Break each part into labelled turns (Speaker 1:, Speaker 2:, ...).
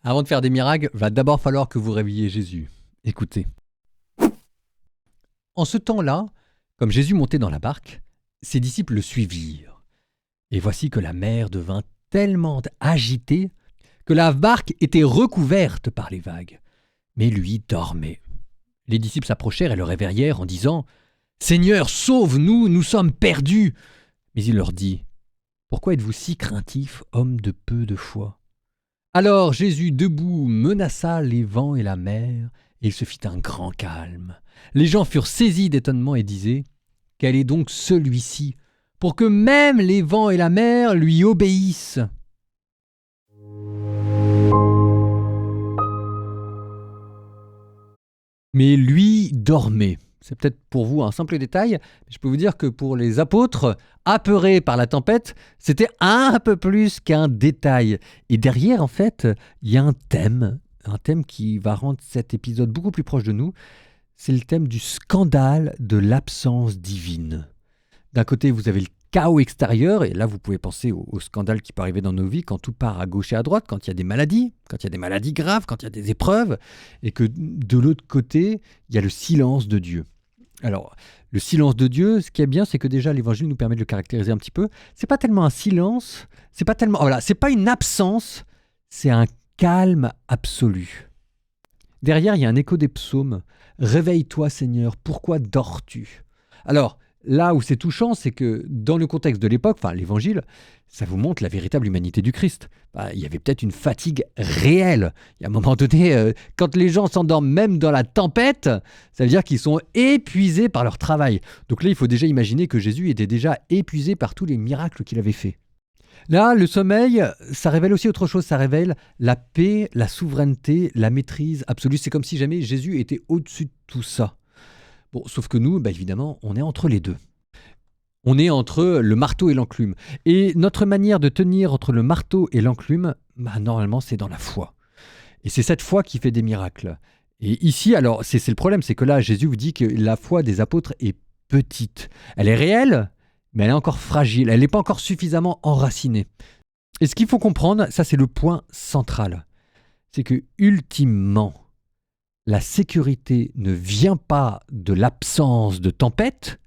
Speaker 1: Avant de faire des miracles, va d'abord falloir que vous réveilliez Jésus. Écoutez. En ce temps-là, comme Jésus montait dans la barque, ses disciples le suivirent. Et voici que la mer devint tellement agitée que la barque était recouverte par les vagues. Mais lui dormait. Les disciples s'approchèrent et le réveillèrent en disant « Seigneur, sauve-nous, nous sommes perdus !» Mais il leur dit « Pourquoi êtes-vous si craintifs, hommes de peu de foi ?» Alors Jésus, debout, menaça les vents et la mer, et il se fit un grand calme. Les gens furent saisis d'étonnement et disaient « Quel est donc celui-ci, pour que même les vents et la mer lui obéissent ?» Mais lui dormait. C'est peut-être pour vous un simple détail, mais je peux vous dire que pour les apôtres, apeurés par la tempête, c'était un peu plus qu'un détail. Et derrière, en fait, il y a un thème qui va rendre cet épisode beaucoup plus proche de nous. C'est le thème du scandale de l'absence divine. D'un côté, vous avez le chaos extérieur, et là, vous pouvez penser au scandale qui peut arriver dans nos vies quand tout part à gauche et à droite, quand il y a des maladies, graves, quand il y a des épreuves, et que de l'autre côté, il y a le silence de Dieu. Alors, le silence de Dieu, ce qui est bien, c'est que déjà l'Évangile nous permet de le caractériser un petit peu. C'est pas tellement un silence, c'est pas une absence, c'est un calme absolu. Derrière, il y a un écho des psaumes. Réveille-toi, Seigneur, pourquoi dors-tu ? Alors, là où c'est touchant, c'est que dans le contexte de l'époque, enfin l'Évangile, ça vous montre la véritable humanité du Christ. Il y avait peut-être une fatigue réelle. Il y a un moment donné, quand les gens s'endorment même dans la tempête, ça veut dire qu'ils sont épuisés par leur travail. Donc là, il faut déjà imaginer que Jésus était déjà épuisé par tous les miracles qu'il avait faits. Là, le sommeil, ça révèle aussi autre chose. Ça révèle la paix, la souveraineté, la maîtrise absolue. C'est comme si jamais Jésus était au-dessus de tout ça. Bon, sauf que nous, évidemment, on est entre les deux. On est entre le marteau et l'enclume. Et notre manière de tenir entre le marteau et l'enclume, normalement, c'est dans la foi. Et c'est cette foi qui fait des miracles. Et ici, alors, c'est le problème, c'est que là, Jésus vous dit que la foi des apôtres est petite. Elle est réelle, mais elle est encore fragile. Elle n'est pas encore suffisamment enracinée. Et ce qu'il faut comprendre, ça c'est le point central. C'est que, ultimement, la sécurité ne vient pas de l'absence de tempête,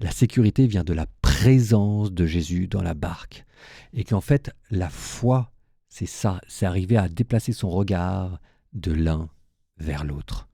Speaker 1: la sécurité vient de la présence de Jésus dans la barque. Et qu'en fait, la foi, c'est ça, c'est arriver à déplacer son regard de l'un vers l'autre.